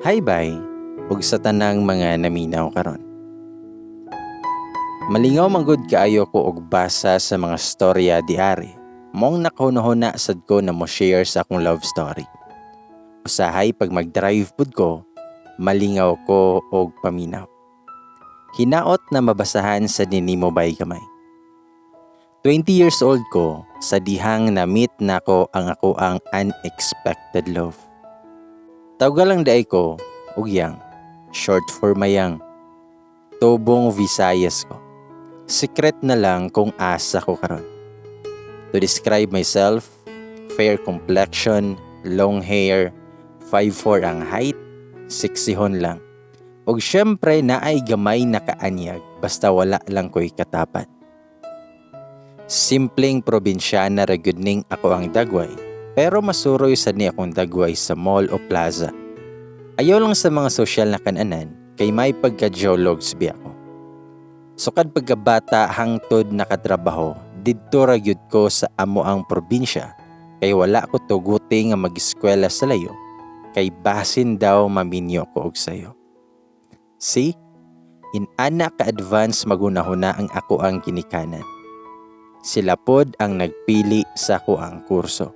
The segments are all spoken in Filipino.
Hi bye, ug sa tanang mga naminaw karon. Malingaw manggod kaayo ko og basa sa mga storya diari. Mong nakahuna sad ko na mo share sa akong love story. Usahay pag mag-drive pud ko, malingaw ko og paminaw. Hinaot na mabasahan sa dinimo bay gamay. 20 years old ko, sa dihang na-meet nako ang ako ang unexpected love. Tawag lang daay ko, Ugyang, short for Mayang. Tobong Visayas ko. Secret na lang kung asa ko karon. To describe myself, fair complexion, long hair, 5'4" ang height, 6'1" lang. Og syempre naay gamay na kaanyag basta wala lang ko'y katapat. Simpleng probinsyana ra gyud ning ako ang dagway, pero masuroy sad ni akong dagway sa mall o plaza. Ayaw lang sa mga sosyal na kananan kay may pagka-geologs bi ako. Sukad pagkabata hangtod nakatrabaho, didto ra gyud ko sa amo ang probinsya kay wala ko tuguti nga mag-eskwela sa layo kay basin daw maminyo ko og sayo. See? Inana ka-advance magunahuna ang ako ang ginikanan. Sila pod ang nagpili sa ako ang kurso.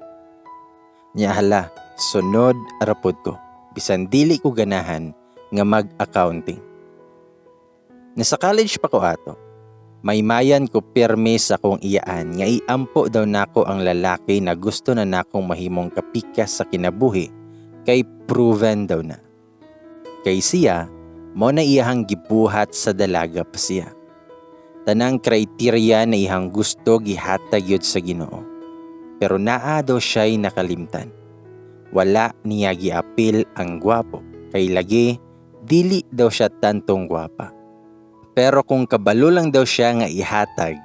Nya hala, sunod arapod ko. Bisan dili ko ganahan nga mag-accounting. Nasa college pa ko ato. Maymayan ko pirmi sa kong iyaan nga iampo daw nako ang lalaki na gusto na nakong mahimong kapikas sa kinabuhi kay proven daw na. Kay siya, mo na iyahang gibuhat sa dalaga pa siya. Tanang kriteria na ihang gusto gihatag yun sa Ginoo. Pero naa daw siya'y nakalimtan. Wala niya giapil ang gwapo, kay lagi dili daw siya tantong gwapa. Pero kung kabalo lang daw siya nga ihatag,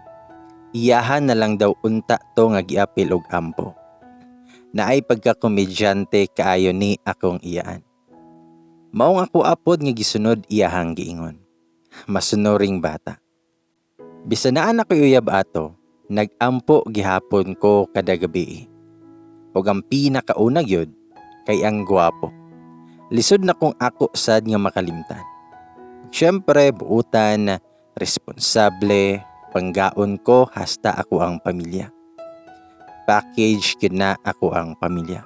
iyahan na lang daw unta to nga giapil og ampo. Naay pagkakomedyante kaayo ni akong iyaan. Maong ako apod nga gisunod iyahang giingon. Masunoring bata. Bisan naa na ko'y uyab ato, nag-ampo gihapon ko kada gabi. Og ang pinakauna gyud kay ang gwapo. Lisod na kung ako sad nga makalimtan. Siyempre, buutan, responsable, panggaon ko hasta ako ang pamilya. Package gyud na ako ang pamilya.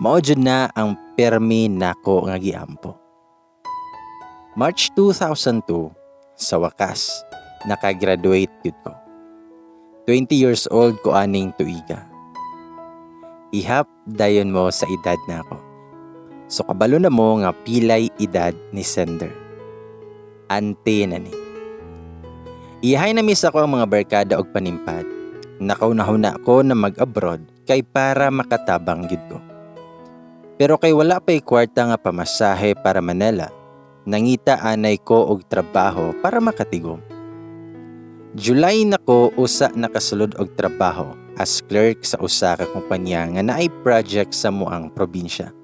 Mao jud na ang permi nako nga giampo. March 2002, sa wakas, nakagraduate gyud ko. 20 years old ko aning tuiga. Ihap dayon mo sa edad na ako. So kabalo na mo nga pilay edad ni sender. Ante na ni. Iyahay na miss ako ang mga barkada og panimpad. Nakaunahuna ako na mag-abroad kay para makatabang gyud ko. Pero kay wala pa'y kwarta nga pamasahe para Manila, nangita anay ko og trabaho para makatigom. July na ko usa nakasulod og trabaho as clerk sa usa ka kumpanya nga naay project sa muang probinsya.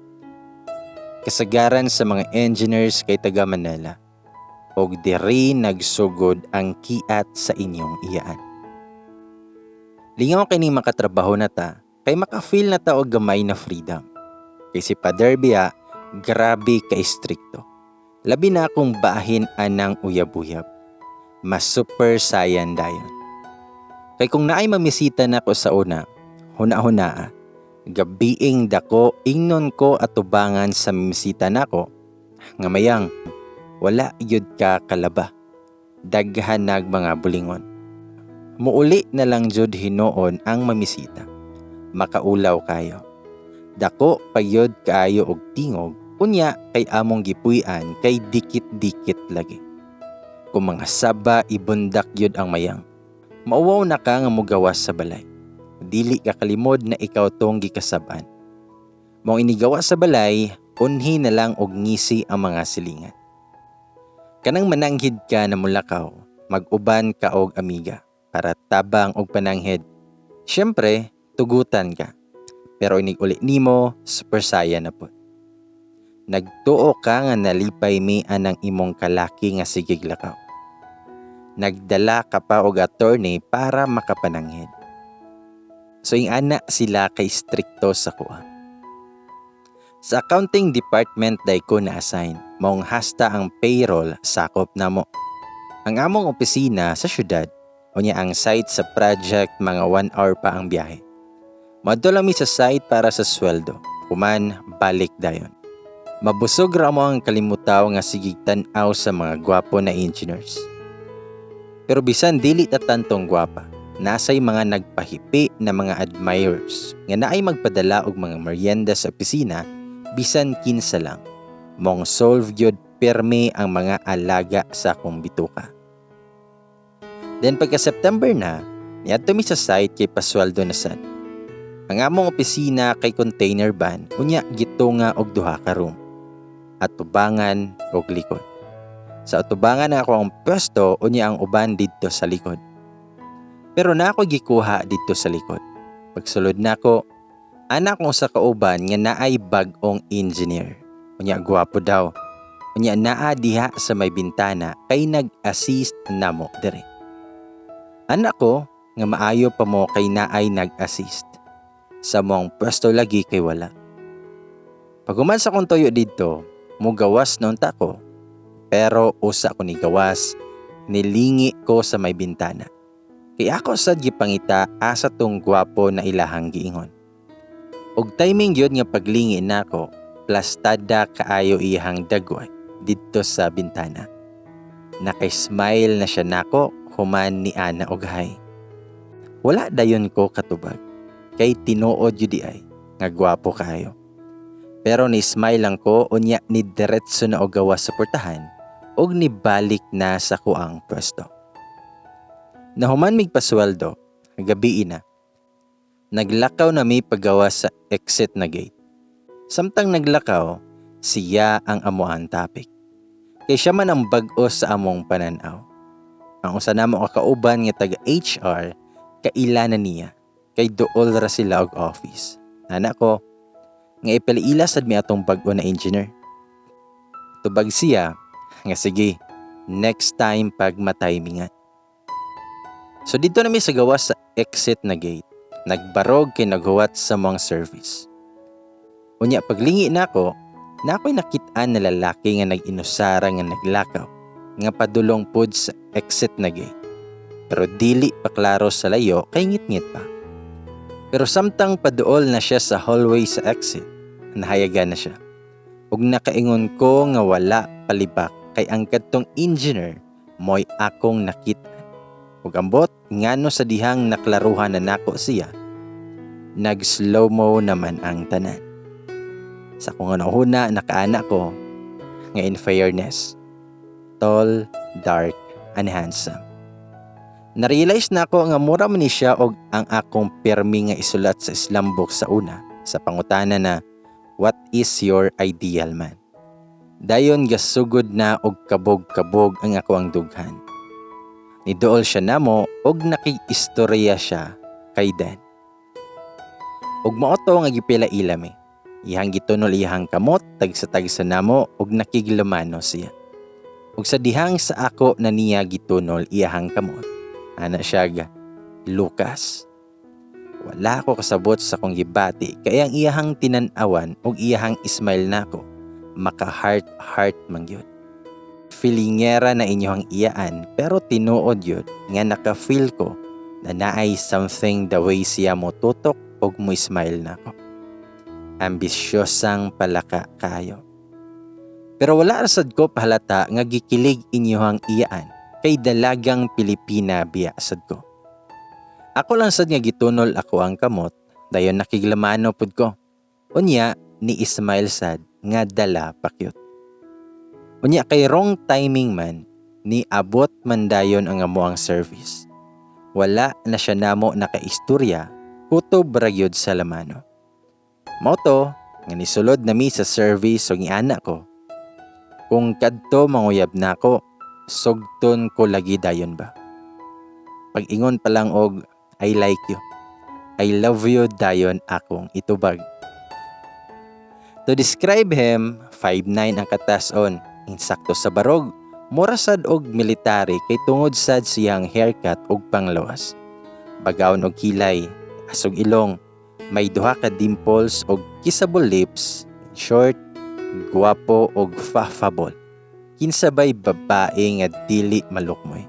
Kasagaran sa mga engineers kay taga Manila. Og diri nagsugod ang kiat sa inyong iyaan. Lingaw kining makatrabaho na ta kay maka-feel na ta og gamay na freedom. Kay si Pader biya, grabe ka istrikto. Labi na akong bahin anang uyab-uyab. Mas super saiyan dayon. Kay kung naay mamisita na ko sa una, huna-hunaa, gabiing dako ingnon ko atubangan sa mamisita nako, nga mayang, wala yun ka kalaba. Daghan nag mga bulingon. Muuli na lang jud hinoon ang mamisita. Makaulaw kayo. Dako payod kaayo og tingog, unya kay among gipuy-an kay dikit-dikit lagi. Kung mga saba ibundak yun ang mayang. Mauwaw na ka nga mugawas sa balay. Dili ka kalimod na ikaw tong gikasaban. Mao inigawa sa balay, unhi na lang og ngisi ang mga silingan. Kanang mananghid ka na mulakaw, mag-uban ka og amiga para tabang og pananghid. Siyempre, tugutan ka. Pero inig-uli nimo, super saya na po. Nagtuo ka nga nalipay mi anang imong kalaki nga sigig lakaw. Nagdala ka pa og attorney para makapananghid. So ing ana sila kay strikto sa kuha. Sa accounting department day ko na-assign, maong hasta ang payroll sakop namo. Ang among opisina sa syudad, unya ang site sa project mga 1 hour pa ang biyahe. Madula mi sa site para sa sweldo, kuman balik dayon. Mabusog ra mo ang kalimutaw nga sigig tan-aw sa mga gwapo na engineers. Pero bisan dili ta tantong gwapa, nasay mga nagpahipi na mga admirers nga naay magpadala og mga merienda sa opisina bisan kinsa lang. Mong solve gyud permi ang mga alaga sa akong bituka. Then pagka September na, niadto mi sa site kay pasweldo na sad. Ang among opisina kay container van, unya gitunga og duha ka room. Atubangan og likod. Sa atubangan na ako ang pwesto, unya ang uban didto sa likod. Pero na ako gikuha didto sa likod. Pagsulod na ako, anak ko sa kauban nga naay bag-ong engineer. Unya gwapo daw. Unya naa diha sa may bintana kay nag-assist namo dire. Anak ko nga maayo pa mo kay naay nag-assist. Sa mong pwesto lagi kay wala. Paguman sa kong toyo didto, mugawas noon ta ko. Pero usa ko ni gawas, nilingi ko sa may bintana. Kay ako sad gipangita asa tong gwapo na ilahang giingon. Og timing yun nga paglingi nako, plastada kaayo iyang dagway didto sa bintana. Nakay-smile na siya nako, human ni ana og hay. Wala dayon ko katubag, kay tinuod yun di ay, nga gwapo kaayo. Pero ni-smile lang ko, unya ni diretso na og gawas sa portahan, og nibalik na sa kuang pwesto. Nahuman mig pasweldo, gabi na. Naglakaw na may paggawa sa exit na gate. Samtang naglakaw, siya ang amuan topic. Kay siya man ang bag-o sa among pananaw. Ang usa namo kakauban nga taga HR, kaila na niya, kay duol ra sila og office. Anak ko, nga ipaliila sad mi atong bag-o na engineer. Tubag siya, nga sige, next time pag matimingan. So dito na mi sa gawas sa exit na gate. Nagbarog kay naghuwat sa mga service. Unya paglingi nako, nako'y nakit-an na lalaki nga nag-inusara nga naglakaw, nga padulong pud sa exit na gate. Pero dili pa klaro sa layo kay ngit-ngit pa. Pero samtang paduol na siya sa hallway sa exit, nahayagan na siya. Ug nakaingon ko nga wala palibak kay ang kadtong engineer mo'y akong nakita. Ug ambot ngano sa dihang naklaruhan na nako siya, nag-slow-mo naman ang tanan. Sa kung ano-huna nakaana ko, nga in fairness, tall, dark, and handsome. Narealize na ako nga mura man ni siya og ang akong permi nga isulat sa Islam book sa una, sa pangutana na, what is your ideal man? Dayon gasugod na og kabog-kabog ang ako ang dughan. Nidool siya namo og nakig-istorya siya kay Dan. Og maoto nga gipila ilami. Iyang gitunol iyang kamot tagsa-tagsa namo og nakiglamano siya. Ug sa dihang sa ako na niya gitunol iyang kamot, ana siya ga Lucas. Wala ko kasabot sa kong gibati kay ang iyang tinan-awan og iyang smile nako maka heart man gyud. Feelingera na inyong iyaan pero tinuod yun nga naka-feel ko na naay something the way siya mo tutok og mo smile na ko. Ambisyosang palaka kayo. Pero wala rasad ko pahalata nga gikilig inyong iyaan kay dalagang Pilipina biya sad ko. Ako lang sad nga gitunol ako ang kamot dayon nakiglamano pud ko. Unya ni smile sad nga dala pakyut. Unya kay wrong timing man, ni abot man dayon ang amuang service. Wala na siya namo nakaistorya, kutob ra gyud sa lamano. Mao nga nisulod na mi sa service ug iana ko. Kung kadto manguyab nako, sugton ko lagi dayon ba. Pag-ingon pa lang og I like you. I love you dayon akong itubag. To describe him, 5'9" ang katas-on. Insakto sa barog, mura sad og military kay tungod sad siyang haircut og panglawas. Bagaon og kilay, asog ilong, may duha ka dimples og kissable lips, Short, guwapo og fafabol. Kinsabay babae nga dili malukmoy.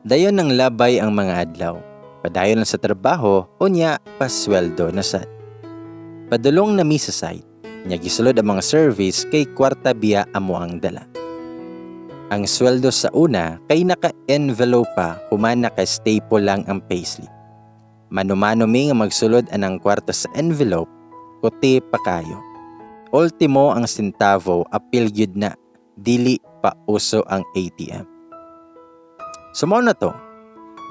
Dayon nang labay ang mga adlaw. Padayon lang sa trabaho, unya pasweldo na sad. Padulong na mi sa site. Nya gisulod ang mga service kay kwarta biya amo ang dala. Ang sweldo sa una kay naka-envelope pa human naka-staple lang ang payslip. Manumano mi nga magsulod anang kwarta sa envelope, kuti pa kayo. Ultimo ang sentavo apil gyud na, dili pa uso ang ATM. Sumo na to.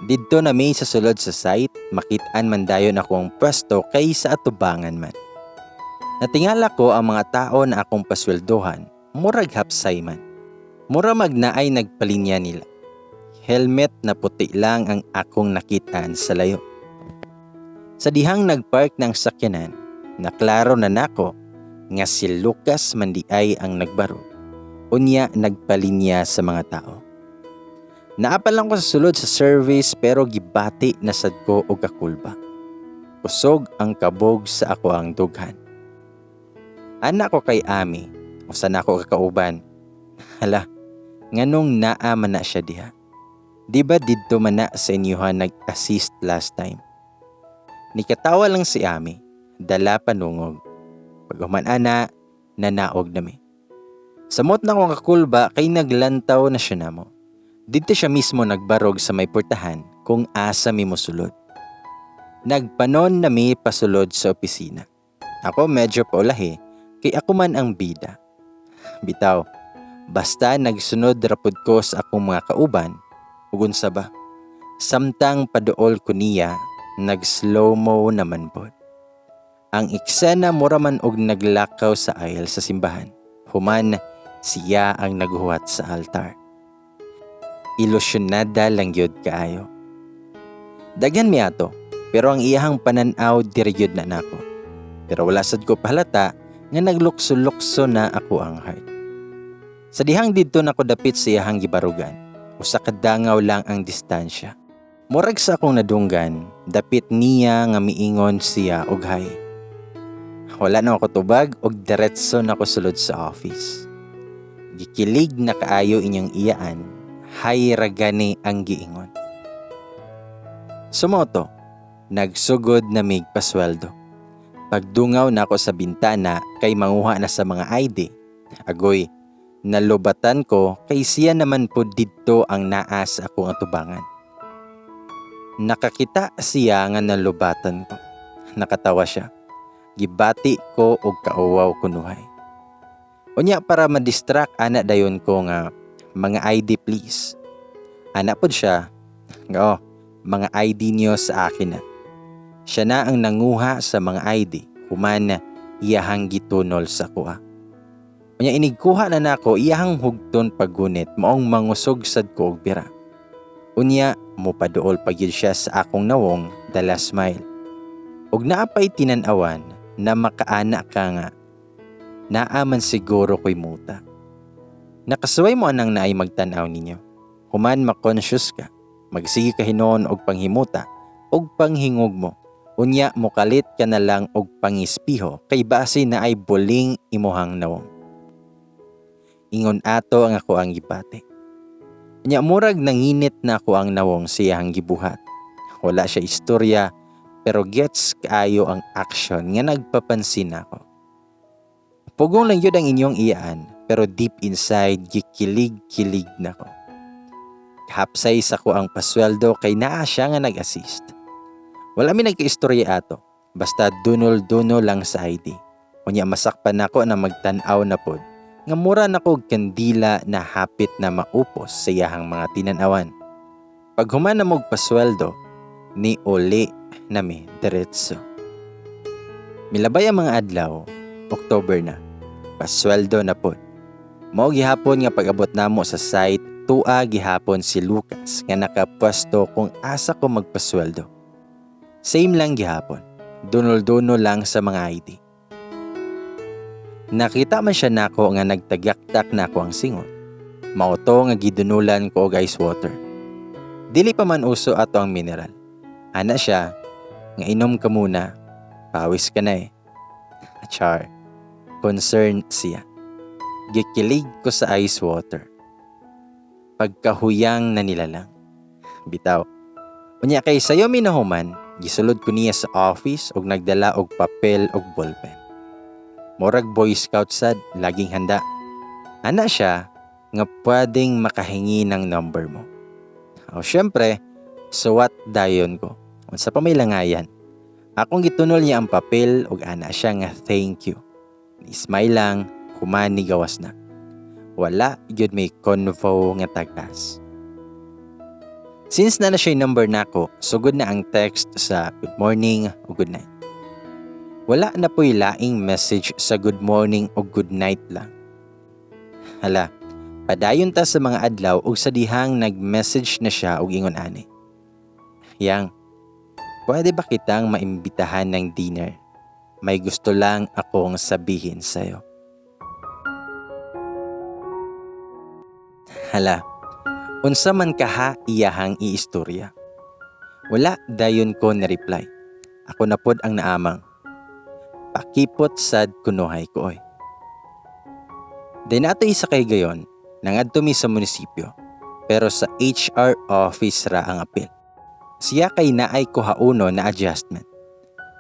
Didto na may sa sulod sa site, makitaan man dayon ako ang pwesto kay sa atubangan man. Natingala ko ang mga tao na akong pasweldohan, murag hapsay man. Mura magnaay nagpalinya nila. Helmet na puti lang ang akong nakitaan sa layo. Sa dihang nagpark ng sakyanan, naklaro na nako nga si Lucas Mandiay ang nagbaro. Unya nagpalinya sa mga tao. Naapal lang ko sa sulod sa service pero gibati na sad ko og kakulba. Kusog ang kabog sa ako ang dughan. Anak ko kay Ami, usa na ako kakauban. Hala, nganong naa man na siya diha. Di ba didto man na sa inyohan nag-assist last time? Nikatawa lang si Ami, dala panungog. Pag human-ana, nanaog nami. Samot na akong kakulba kay naglantaw na siya namo. Dito siya mismo nagbarog sa may portahan kung asa mi mosulod. Nagpanon na mi pasulod sa opisina. Ako medyo paulahi, kay ako man ang bida. Bitaw, basta nagsunod rapod ko sa akong mga kauban, ugon sa ba? Samtang paduol ko niya, nag-slow-mo naman po. Ang eksena mura man og naglakaw sa aisle sa simbahan. Human, siya ang naghuwat sa altar. Ilusyonada lang yun kaayo. Dagan mi ato, pero ang iyahang pananaw diriyod na nako. Pero wala sad ko pahalata nga naglukso-lukso na ako ang heart. Sa dihang didto nako dapit sa iyahang gibarugan, usa ka dangaw lang ang distansya. Murag sa akong nadunggan, dapit niya nga miingon siya og hay. Wala na ako tubag og diretso na ko sulod sa office. Gikilig na kaayo inyong iyaan, hay ragani ang giingon. Sumoto, nagsugod na mig pasweldo. Pagdungaw na ako sa bintana kay manguha na sa mga ID. Agoy, nalubatan ko kay siya naman po didto ang naas akong atubangan. Nakakita siya nga nalubatan ko. Nakatawa siya. Gibati ko og kauwaw kunuhay. Unya para ma-distract ana dayon ko nga mga ID please. Ana pod siya. Nga mga ID niyo sa akin na. Siya na ang nanguha sa mga ID. Human na iyahang gitunol sa kuha. Unya inigkuha na nako iyahang hugton paggunit maong mangusog sad ko og bira. Unya mopaduol pagyud siya sa akong nawong dala smile. Og naapay tinan-awan na makaana ka nga. Naaman siguro ko'y muta. Nakasuway mo anang naay magtanaw ninyo. Human ma-conscious ka, magsige ka hinon og panghimuta, og panghingog mo. Unya mokalit ka na lang og pangispiho kay base na ay buling imuhang nawong. Ingon ato ang ako ang gipate. Unya murag nanginit na ako ang nawong siyang gibuhat. Wala siya istorya, pero gets kaayo ang action nga nagpapansin ako. Pugong lang yun ang inyong iyaan, pero deep inside, gikilig-kilig na ko. Hapsay sa ko ang pasweldo kay naa siya nga nag-assist. Wala mi nagka-istorya ato, basta dunol-dunol lang sa ID. Unya masakpan ako na magtanaw na pod, nga mura na ko kandila na hapit na maupos sa iyahang mga tinanawan. Pag human na mog pasweldo, ni uli na mi diretso. Milabay ang mga adlaw, October na. Pasweldo na pod. Mao gihapon nga pag-abot namo sa site, tua gihapon si Lucas nga nakapwesto kung asa ko magpasweldo. Same lang gihapon. Dunol-dunol lang sa mga ID. Nakita man siya nako nga nagtagaktak na ako ang singon. Mao to nga gidunulan ko og ice water. Dili pa man uso ato ang mineral. Ana siya nga inom ka muna. Pawis ka na eh. Char. concern siya. Gikilig ko sa ice water. Pagkahuyang na nilalang. Bitaw. Unya kay sayo minahuman, gisulod ko niya sa office og nagdala og papel og ballpen. Murag Boy Scout sad, laging handa. Ana siya nga pwedeng makahingi ng number mo. O syempre, suwat dayon ko. Unsa pa may langayan. Akong gitunol niya ang papel og ana siya nga thank you. Ni-smile lang, humani gawas na. Wala gyud may convo nga tagas. Since na siya yung number nako, sugod na ang text sa good morning o good night. Wala na po'y laing message sa good morning o good night lang. Hala, padayon ta sa mga adlaw o sa dihang nag-message na siya og ingon ani. Yang, pwede ba kitang maimbitahan ng dinner? May gusto lang akong sabihin sa'yo. Hala, unsa man kaha iyahang iistorya. Wala dayon ko na reply. Ako na pod ang naamang. Pakipot sad kunuhay ko oy. Then ato isa kay gayon, nangadto mi sa munisipyo. Pero sa HR office ra ang apil. Siya kay naay ko hauno na adjustment.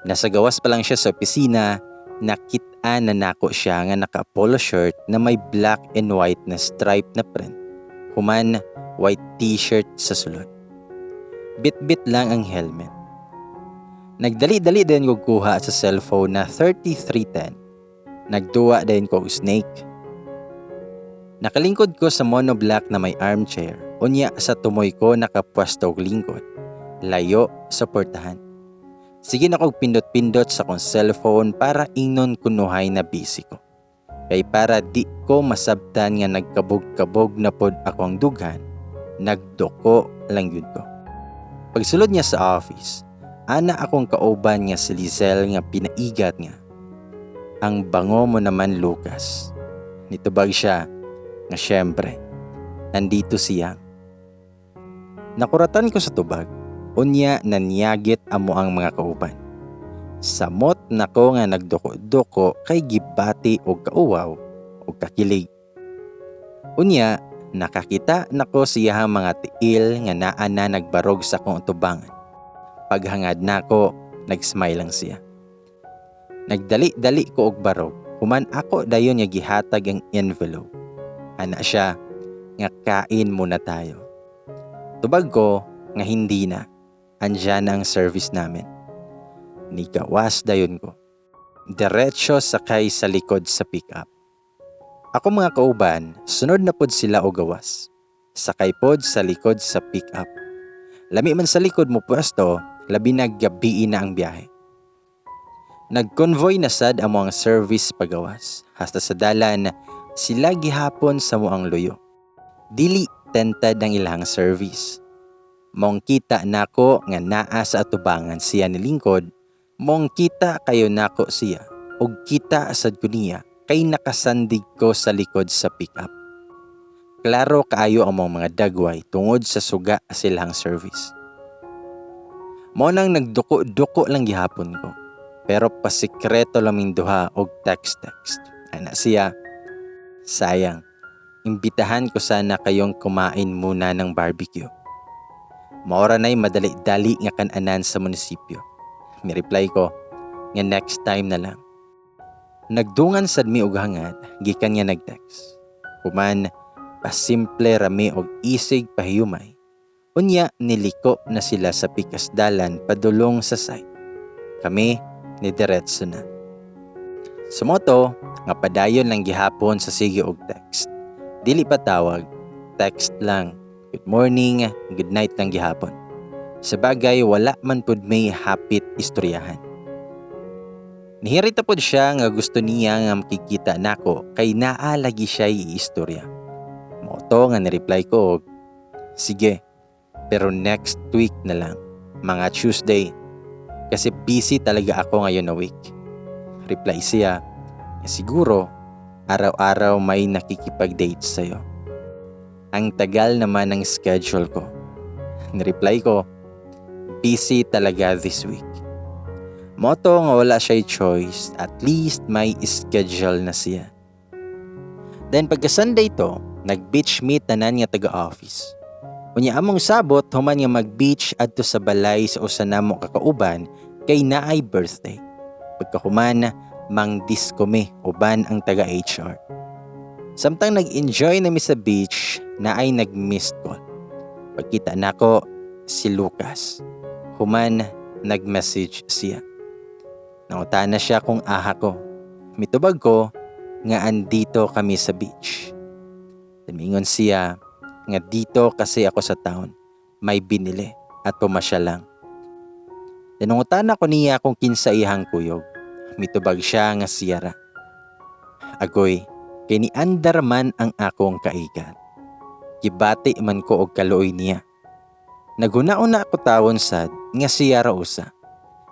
Nasa gawas pa lang siya sa opisina, nakita na nako siya nga naka-polo shirt na may black and white na stripe na print. Human, white t-shirt sa sulod. Bit-bit lang ang helmet. Nagdali-dali din ko kuha sa cellphone na 3310. Nagduwa din ko snake. Nakalingkod ko sa monoblock na may armchair. Unya sa tumoy ko nakapwesto og lingkod. Layo sa portahan. Sige na kog pindot-pindot sa kong cellphone para ingnon kunuhay na busy ko. Kay para di ko masabtan nga nagkabog-kabog na pod ako ang dughan, nagdoko lang yun ko. Pagsulod niya sa office, ana akong kauban nga si Lizelle nga pinaigat nga. Ang bango mo naman Lucas. Nitubag siya nga syempre, nandito siya. Nakuratan ko sa tubag. Unya nanyagit amo ang mga kauban. Samot nako nga nagdoko-doko kay gibati og kauwaw og kakilig. Unya nakakita nako siyahang mga tiil nga naa na nagbarog sa kong tubangan. Paghangad nako, nag-smile lang siya. Nagdali-dali ko og barog, human ako dayon nga gihatag ang envelope. Ana siya nga kain muna tayo. Tubag ko nga hindi na. Andyan na ang service namin. Nigawas dayon ko. Diretso sakay sa likod sa pick-up. Ako mga kauban, sunod na pod sila o gawas. Sakay pod sa likod sa pick-up. Lami man sa likod mo pwesto, labi naggabi na ang biyahe. Nag-convoy na sad ang mga service pagawas. Hasta sa dalan, sila gihapon sa muang luyo. Dili tented ang ilang service. Mong kita nako nga naa sa atubangan siya ni lingkod, mong kita kayo nako siya, ug kita sad ko niya kay nakasandig ko sa likod sa pick-up. Klaro kaayo ang mga dagway tungod sa suga silang service. Mo nang nagduko-duko lang gihapon ko, pero pasikreto laming duha og text-text. Ana siya, sayang, imbitahan ko sana kayong kumain muna ng barbecue. Maora na'y madali-dali nga kananan sa munisipyo. Ni-reply ko, nga next time na lang. Nagdungan sad mi og hangad, gikan nga nag-text. Human, pasimple rami og isig pahiyumay. Unya, niliko na sila sa pikasdalan padulong sa site. Kami, ni diretso na. Sumoto, nga padayon lang gihapon sa sige og text. Dili pa tawag, text lang. Good morning, good night lang gihapon. Sa bagay, wala man pud may hapit istoryahan. Nihirita pod siya nga gusto niya nga makikita nako kay naa lagi siya iistorya. Moto nga ni-reply ko, sige, pero next week na lang, mga Tuesday, kasi busy talaga ako ngayon na week. Reply siya, siguro, araw-araw may nakikipag-date sa'yo. Ang tagal naman ng schedule ko. Ni-reply ko, busy talaga this week. Moto nga wala siya choice, at least may schedule na siya. Then pagka Sunday to, nag-beach meet tanan nga taga-office. Unya among sabot, human nga mag-beach adto sa balay sa usa namo kakauban kay naay birthday. Pagkahuman, mang disco me, uban ang taga-HR. Samtang nag-enjoy na mi sa beach, naay nag-missed call. Pagkita nako si Lucas. Human, nag-message siya. Nanguta na siya kung aha ko. Mitubag ko nga andito kami sa beach. Tumingon siya nga dito kasi ako sa town. May binili at pumasya lang. Nanungutan ako niya kung kinsa ihang kuyog. Mitubag siya nga siyara. Agoy, kini andar man ang akong kaigat. Gibati man ko og kaluoy niya. Naguna-una ako tawon sad nga siyara usa.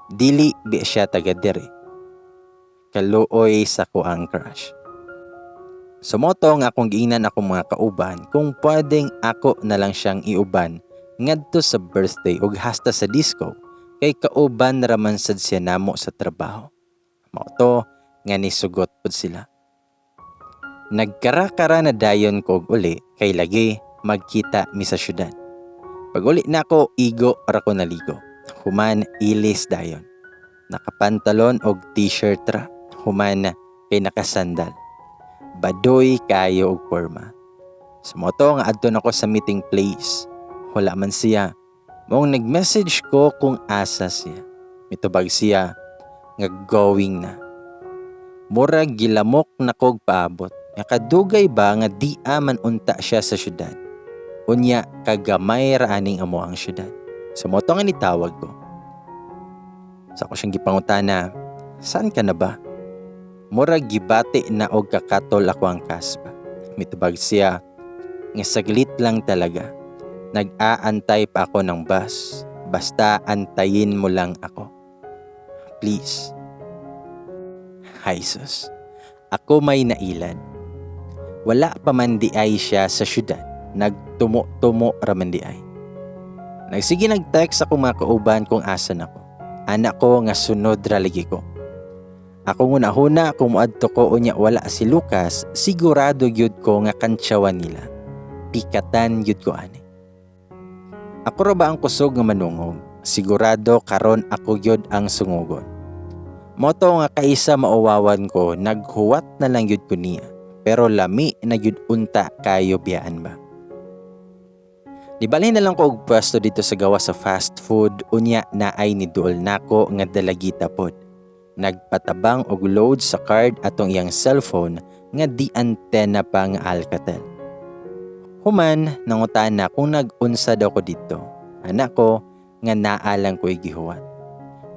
Dili bi siya taga diri. Kaluoy sa ko ang crush. Sumoto nga akong giingnan akong mga kauban kung pwedeng ako na lang siyang iuban ngadto sa birthday ug hasta sa disco kay kauban raman sad siya namo sa trabaho. Mao to nga nisugot pud sila. Nagkara-kara na dayon ko uli kay lagi magkita mi sa syudad. Pag uli nako igo ra ko naligo. Human ilis dayon. Nakapantalon og t-shirt ra. Human kay nakasandal. Badoy kayo og porma. Sumoto nga adto nako sa meeting place. Wala man siya. Mong nag-message ko kung asa siya. Mitubag siya nga going na. Murag gilamok na kog paabot. Nga kadugay ba nga di man unta siya sa syudad. Unya kagamay ra aning amo ang syudad. Sumoto nga nitawag ko. Sa ko siyang gipangutana, saan ka na ba? Murag gibati na og kakatol ako ang kaspa. Mitubag siya nga saglit lang talaga. Nag-aantay pa ako ng bus. Basta antayin mo lang ako. Please. Jesus. Ako may nailan. Wala pa man di ay siya sa syudad. Nagtumo-tumo raman di ay. Nagsige nag-text ako mga kauban kung asan ako. Anak ko nga sunod raligi ko. Ako una-huna kung muadto ko unya wala si Lucas, sigurado gyud ko nga kantsawan nila. Pikatan gyud ko ani. Ako ra ba ang kusog nga manungog? Sigurado karon ako gyud ang sungugon. Moto nga kaisa mauwawan ko, naghuwat na lang gyud ko niya. Pero lami na gyud unta kayo biyaan ba. Nibalhin na lang ko og pwesto dito sa gawa sa fast food, unya naay ni duol nako nga dalagita pod. Nagpatabang og load sa card atong iyang cellphone nga di antena pa nga Alcatel. Human, nangutan na kung nag-unsa daw ko dito. Anak ko nga naalang ko'y gihuwat.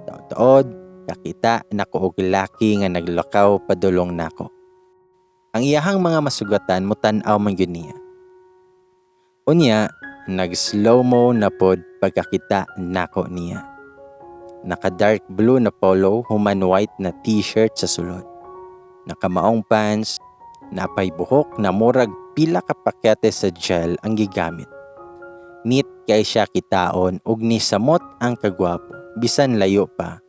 Taod-taod, kakita na ko og laki nga naglakaw padulong nako. Ang iyahang mga masugatan mo tan-aw man gyud niya. Unya, nag-slow-mo na pod pagkakita nako niya. Naka-dark blue na polo, human white na t-shirt sa sulod. Nakamaong pants, napay buhok na murag pila ka pakete sa gel ang gigamit. Neat kay siya kitaon ug ni samot ang kagwapo. Bisan layo pa,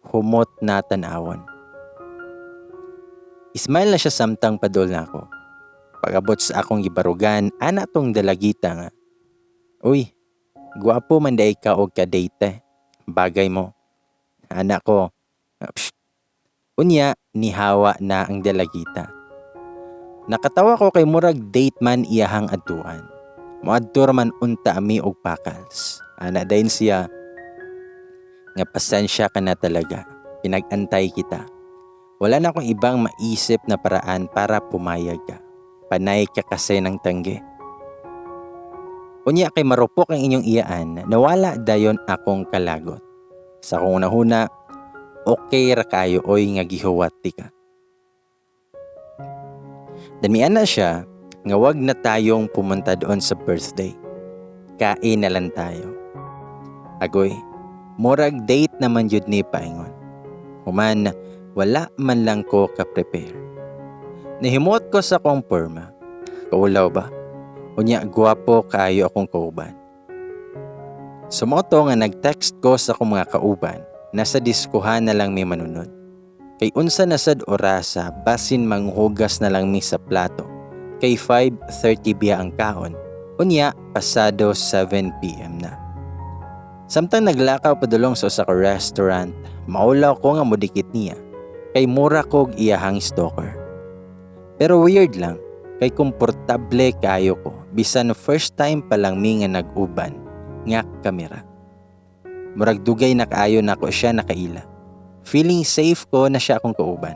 humot na tan-awon. Ismail na siya samtang padol nako. Pag-abot sa akong gibarugan, ana tong dalagita nga. Uy, guwapo man day ka og kadate. Bagay mo. Anak ko. Psst. Unya, nihawa na ang dalagita. Nakatawa ko kay murag date man iyahang adtuan. Moadto man unta ami og pakals. Ana dayon siya. Nga pasensya ka na talaga. Pinag-antay kita. Wala na akong ibang maisip na paraan para pumayag ka. Panay ka kasi ng tangge. Unya kay marupok ang inyong iyaan, nawala dayon akong kalagot. Sa kong unahuna, okay ra kayo oy nga gihuwati ka. Damian na siya nga wag na tayong pumunta doon sa birthday. Kain na lang tayo. Agoy, murag date naman yun ni paingon. Human, wala man lang ko ka-prepare. Nahimot ko sa kong porma. Kaulaw ba? Unya guwapo kaayo akong kauban. Sumoto nga nag-text ko sa akong mga kauban. nasa diskuhan na lang mi manunod. Kay unsa na sad orasa basin manghugas na lang mi sa plato. Kay 5:30 biya ang kaon. Unya pasado 7 PM na. Samtang naglakaw padulong sa usa ka restaurant, maulaw ko nga modikit niya. Kay mura kog iyahang stalker. Pero weird lang, kay komportable kayo ko bisan first time pa lang mi nga nag-uban nga kamera. Murag dugay na kaayo nako siya nakaila. Feeling safe ko na siya akong kauban.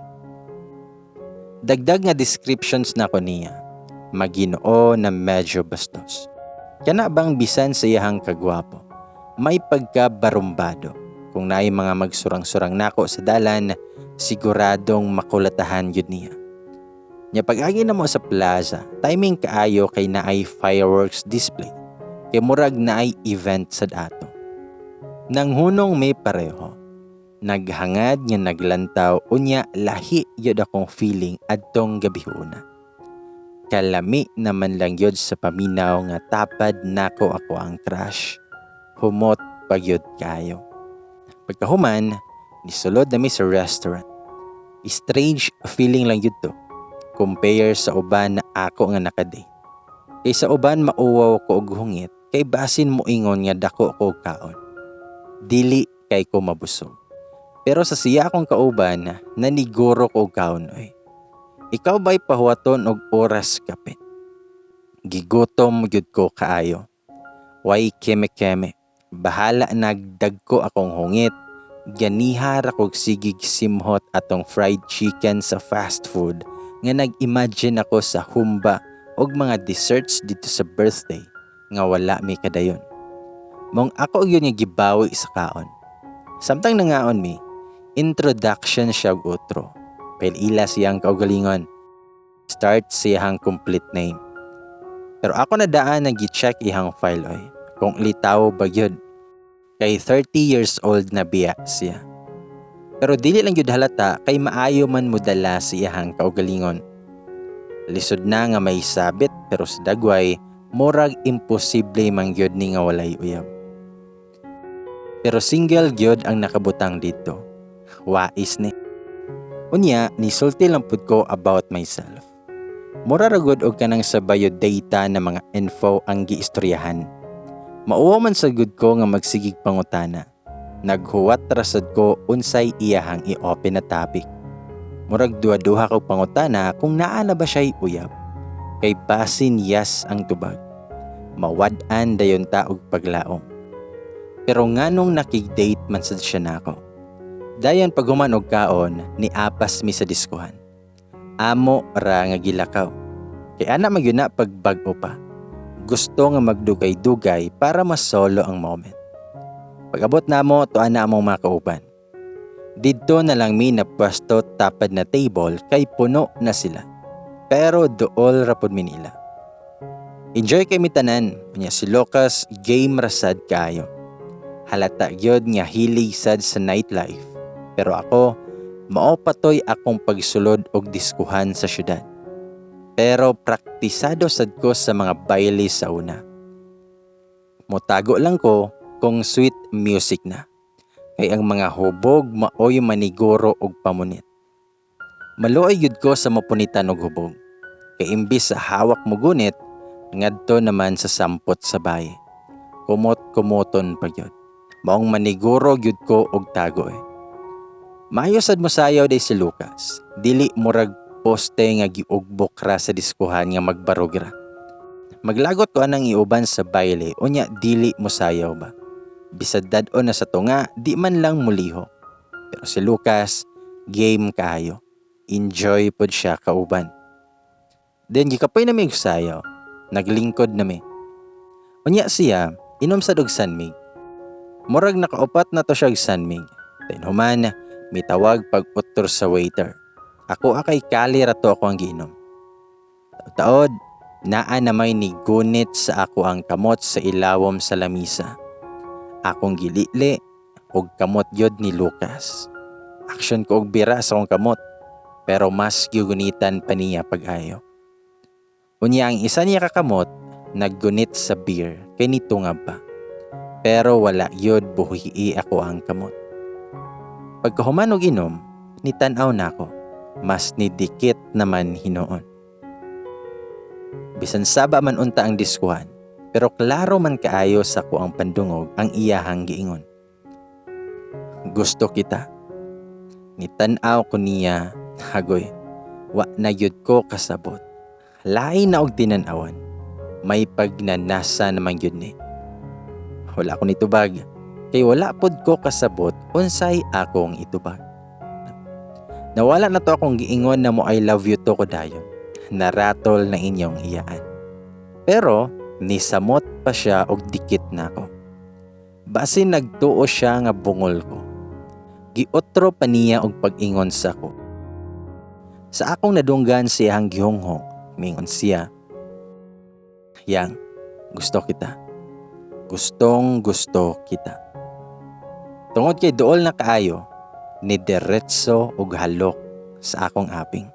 Dagdag nga descriptions na ko niya. Maginoo na medyo bastos. Kana bang bisan sa iyahang kagwapo, may pagkabarumbado. Kung naay mga magsurang-surang nako sa dalan, siguradong makulatahan yun niya. Nya pag-agi na mo sa plaza, timing kaayo kay naay fireworks display. Kay murag naay event sa dato. Nang hunong may pareho, naghangad nga naglantaw unya lahi yun akong feeling adtong gabihuna. Kalami naman lang yun sa paminaw nga tapad nako ako ang crush. Humot pagyod kayo. Pagkahuman, nisulod nami sa restaurant. Strange feeling lang yun to. Compare sa uban na ako nga nakadate. Kay sa uban mauwaw ko og hungit, kay basin mo ingon nga dako ko kaon. Dili kay ko mabusog. Pero sa siya akong kauban, naniguro ko og kaon oy. Ikaw ba'y pahuwaton og oras kapit? Gigutom gyud ko kaayo. Way keme-keme. Bahala nagdagko akong hungit. Ganiha ra kog sigig simhot atong fried chicken sa fast food nga nag-imagine ako sa humba og mga desserts dito sa birthday nga wala mi kadayon. Mong ako yun nga gibawi sa kaon. Samtang nangaon mi, introduction siya og outro. Pelila siyang kaugalingon. Start siyang complete name. Pero ako na daan nag i-check ihang file oy. Kung litaw ba yun. Kay 30 years old na biya siya. Pero dili lang yun halata kay maayo man mudala siyang kaugalingon. Lisod na nga may sabit pero sa dagway, murag imposible man gyud ni nga walay uyab. Pero single gyud ang nakabutang dito. Wais ni. Unya, nisulti lang pud ko about myself. Mura ra gud og kanang sa biodata na mga info ang giistoryahan. Mauwa man sa gud ko nga magsigig pangutana. Naghuwat rasad ko unsay iyahang i-open na topic. Murag duha-duha ko pangutana kung naa na ba siya'y uyab. Kay basin yes ang tubag. Mawad-an dayon ta og paglaom. Pero nganong nakig-date man sad siya nako. Dayon paghuman og kaon ni apas mi sa diskuhan. Amo ra nga gilakaw. Kay ana magyud na pagbag-o pa. Gusto nga magdugay-dugay para mas solo ang moment. Pag-abot na mo, tuan na among mga kauban. Dito na lang mi na pwesto tapad na table kay puno na sila. Pero dool rapod mi nila. Enjoy kay mi tanan, unya si Lucas game rasad kayo. Halata gyud nga hilig sad sa nightlife. Pero ako, mao patoy akong pagsulod og diskuhan sa syudad. Pero praktisado sad ko sa mga baile sa una. Motago lang ko kung sweet music na. Kay ang mga hubog maoy maniguro og pamunit. Maluoy gyud ko sa mapunitan og hubog. Kay imbis sa hawak mo gunit, ngadto naman sa sampot sa baye. Kumot-kumoton pa gyud. Maong maniguro gyud ko og tago eh. Maayo sad mo sayaw day si Lucas. Dili murag poste nga giugbok ra sa diskuhan nga magbarog ra. Maglagot ko anang iuban sa baile unya dili mo sayaw ba. Bisad dad-on na sa tunga, di man lang muliho. Pero si Lucas, game kayo. Enjoy pod siya kauban. Then gikapoy na may sayaw. Naglingkod na may. Unya siya, inom sa dog sanmig. Murag nakaupat na to siya og sanmig. Then human, may tawag pag-utor sa waiter. Ako akay kali rato ako ang giinom. Taod, naa na may nigunit sa ako ang kamot sa ilawom sa lamisa. Akong gilili og kamot yod ni Lucas. Action ko og bira sa akong kamot. Pero mas gigunitan pa niya pag-ayo. Unya ang isa niya kakamot, naggunit sa beer kay nitungab pa. Pero wala yod buhi ako ang kamot. Pagkahuman og inom, nitanaw nako, mas nidikit naman hinoon. Bisan saba man unta ang diskuhan, pero klaro man kaayo sa ko ang pandungog ang iyahang giingon. Gusto kita. Nitanaw ko niya, hagoy, wa na gyud ko kasabot. Lain na og tinan-awan, may pagnanasa naman gyud ni. Wala ko nitubag, kay wala pod ko kasabot unsay akong itubag. Nawala na to akong giingon na mo I love you to ko dayon. Naratol na inyong iyaan. Pero nisamot pa siya og dikit nako. Basin nagtuo siya nga bungol ko. Giotro pa niya og pag-ingon sa ko. Sa akong nadunggan siyang gihonghong, mingon siya, "Yang, gusto kita. Gustong gusto kita." Tungod kay duol na kaayo, ni diretso og halok sa akong aping.